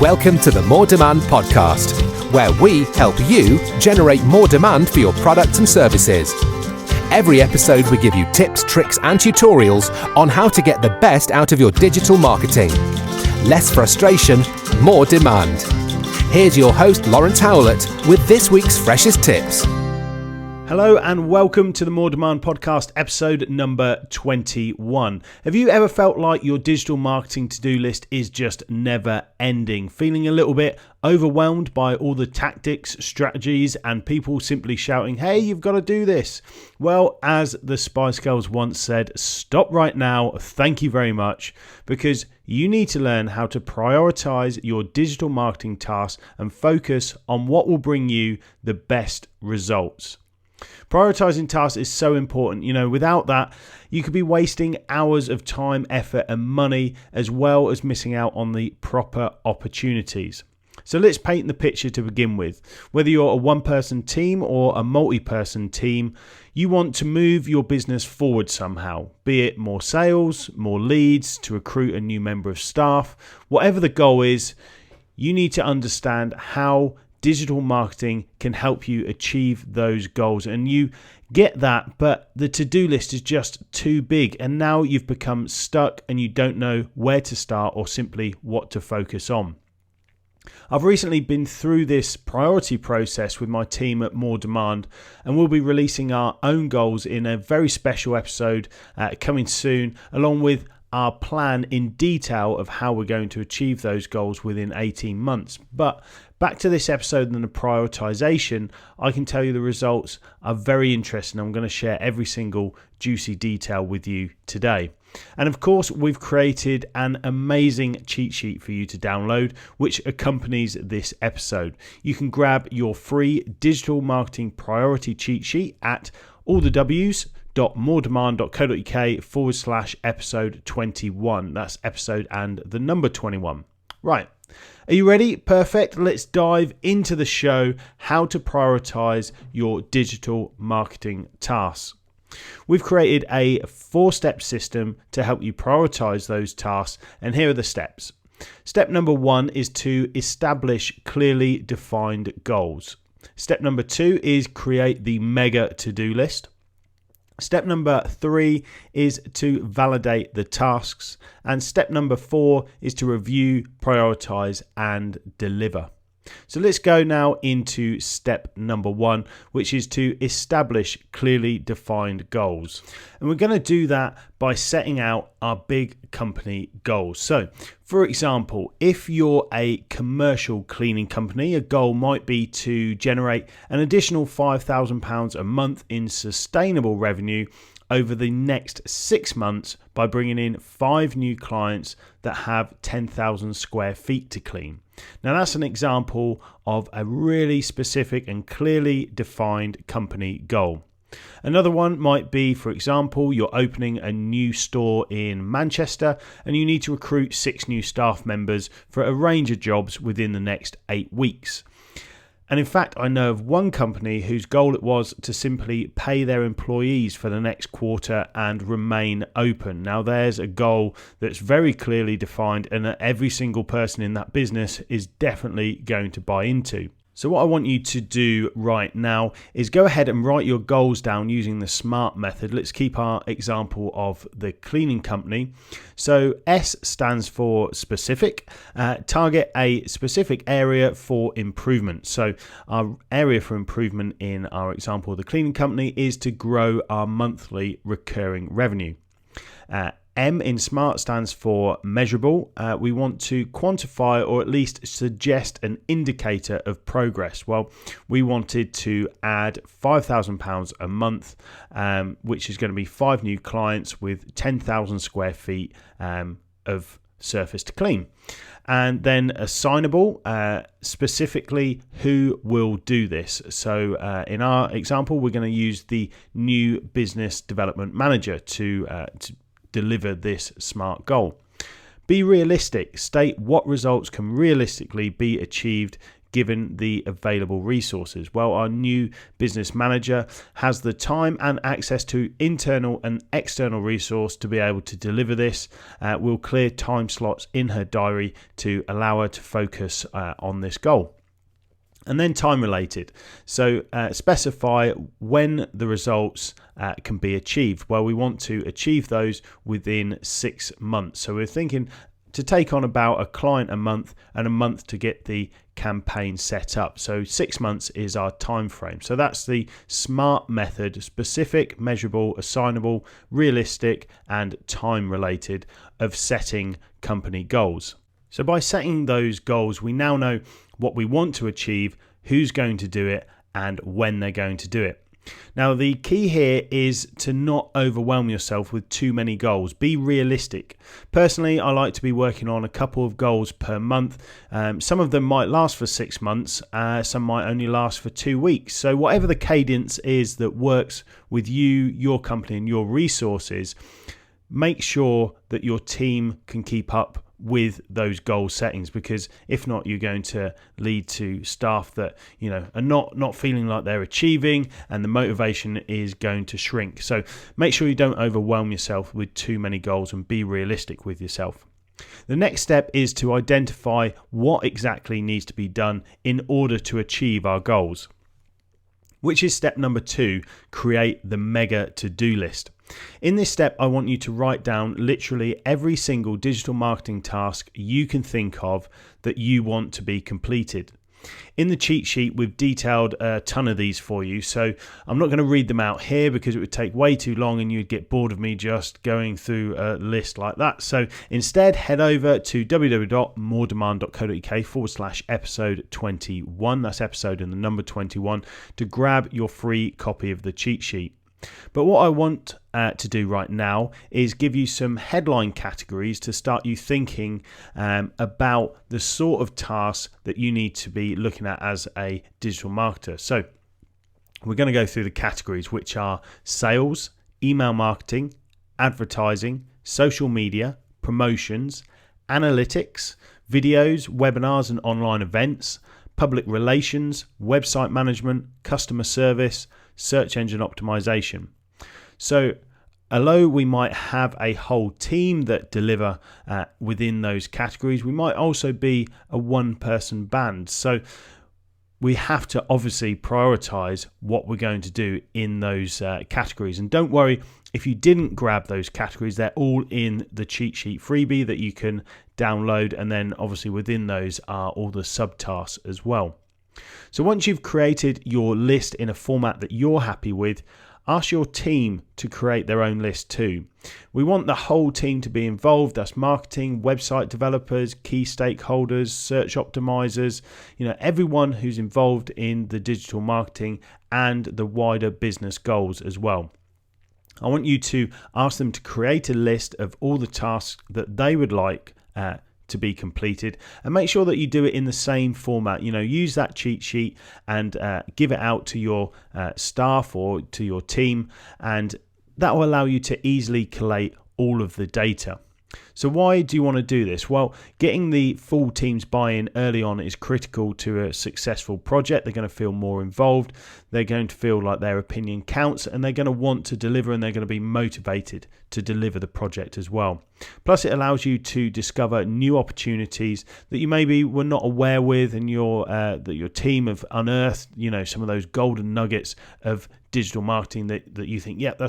Welcome to the More Demand podcast, where we help you generate more demand for your products and services. Every episode we give you tips, tricks and tutorials on how to get the best out of your digital marketing. Less frustration, more demand. Here's your host Lawrence Howlett with this week's freshest tips. Hello and welcome to the More Demand podcast, episode number 21. Have you ever felt like your digital marketing to-do list is just never ending? Feeling a little bit overwhelmed by all the tactics, strategies, and people simply shouting, hey, you've got to do this. Well, as the Spice Girls once said, stop right now, thank you very much, because you need to learn how to prioritize your digital marketing tasks and focus on what will bring you the best results. Prioritizing tasks is so important. Without that, you could be wasting hours of time, effort, and money, as well as missing out on the proper opportunities. So let's paint the picture to begin with. Whether you're a one-person team or a multi-person team, you want to move your business forward somehow, be it more sales, more leads, to recruit a new member of staff. Whatever the goal is, you need to understand how digital marketing can help you achieve those goals, and you get that, but the to-do list is just too big, and now you've become stuck and you don't know where to start or simply what to focus on. I've recently been through this priority process with my team at More Demand, and we'll be releasing our own goals in a very special episode coming soon, along with our plan in detail of how we're going to achieve those goals within 18 months. But back to this episode and the prioritization, I can tell you the results are very interesting. I'm going to share every single juicy detail with you today. And of course, we've created an amazing cheat sheet for you to download, which accompanies this episode. You can grab your free digital marketing priority cheat sheet at alldemoredemand.co.uk/episode 21. That's episode and the number 21. Right. Are you ready? Perfect. Let's dive into the show, how to prioritize your digital marketing tasks. We've created a 4-step system to help you prioritize those tasks, and here are the steps. Step number 1 is to establish clearly defined goals. Step number 2 is create the mega to-do list. Step number 3 is to validate the tasks. And step number 4 is to review, prioritize, and deliver. So let's go now into step number 1, which is to establish clearly defined goals. And we're going to do that by setting out our big company goals. So, for example, if you're a commercial cleaning company, a goal might be to generate an additional £5,000 a month in sustainable revenue over the next 6 months by bringing in 5 new clients that have 10,000 square feet to clean. Now that's an example of a really specific and clearly defined company goal. Another one might be, for example, you're opening a new store in Manchester and you need to recruit 6 new staff members for a range of jobs within the next 8 weeks. And in fact, I know of one company whose goal it was to simply pay their employees for the next quarter and remain open. Now, there's a goal that's very clearly defined and that every single person in that business is definitely going to buy into. So what I want you to do right now is go ahead and write your goals down using the SMART method. Let's keep our example of the cleaning company. So S stands for specific. Target a specific area for improvement. So our area for improvement in our example of the cleaning company is to grow our monthly recurring revenue. M in SMART stands for measurable. We want to quantify or at least suggest an indicator of progress. Well, we wanted to add £5,000 a month, which is going to be 5 new clients with 10,000 square feet of surface to clean. And then assignable, specifically who will do this. So in our example, we're going to use the new business development manager to deliver this SMART goal. Be realistic. State what results can realistically be achieved given the available resources? Well, our new business manager has the time and access to internal and external resource to be able to deliver this. We'll clear time slots in her diary to allow her to focus on this goal. And then time related. So specify when the results can be achieved. Well, we want to achieve those within 6 months. So we're thinking to take on about a client a month and a month to get the campaign set up. So 6 months is our time frame. So that's the SMART method: specific, measurable, assignable, realistic, and time related of setting company goals. So by setting those goals, we now know what we want to achieve, who's going to do it, and when they're going to do it. Now, the key here is to not overwhelm yourself with too many goals. Be realistic. Personally, I like to be working on a couple of goals per month. Some of them might last for 6 months. Some might only last for 2 weeks. So whatever the cadence is that works with you, your company, and your resources, make sure that your team can keep up with those goal settings, because if not, you're going to lead to staff that are not feeling like they're achieving, and the motivation is going to shrink. So make sure you don't overwhelm yourself with too many goals and be realistic with yourself. The next step is to identify what exactly needs to be done in order to achieve our goals, which is step number 2, create the mega to-do list. In this step, I want you to write down literally every single digital marketing task you can think of that you want to be completed. In the cheat sheet, we've detailed a ton of these for you, so I'm not going to read them out here because it would take way too long and you'd get bored of me just going through a list like that. So instead, head over to www.moredemand.co.uk/episode 21. That's episode in the number 21 to grab your free copy of the cheat sheet. But what I want to do right now is give you some headline categories to start you thinking about the sort of tasks that you need to be looking at as a digital marketer. So we're going to go through the categories, which are sales, email marketing, advertising, social media, promotions, analytics, videos, webinars and online events, public relations, website management, customer service, search engine optimization. So although we might have a whole team that deliver within those categories, we might also be a one-person band. So we have to obviously prioritize what we're going to do in those categories. And don't worry, if you didn't grab those categories, they're all in the cheat sheet freebie that you can download. And then obviously within those are all the subtasks as well. So once you've created your list in a format that you're happy with, ask your team to create their own list too. We want the whole team to be involved. That's marketing, website developers, key stakeholders, search optimizers, everyone who's involved in the digital marketing and the wider business goals as well. I want you to ask them to create a list of all the tasks that they would like to be completed, and make sure that you do it in the same format. Use that cheat sheet and give it out to your staff or to your team, and that will allow you to easily collate all of the data. So why do you want to do this? Well, getting the full team's buy-in early on is critical to a successful project. They're going to feel more involved. They're going to feel like their opinion counts, and they're going to want to deliver, and they're going to be motivated to deliver the project as well. Plus, it allows you to discover new opportunities that you maybe were not aware with, and that your team have unearthed, some of those golden nuggets of digital marketing that you think, yeah,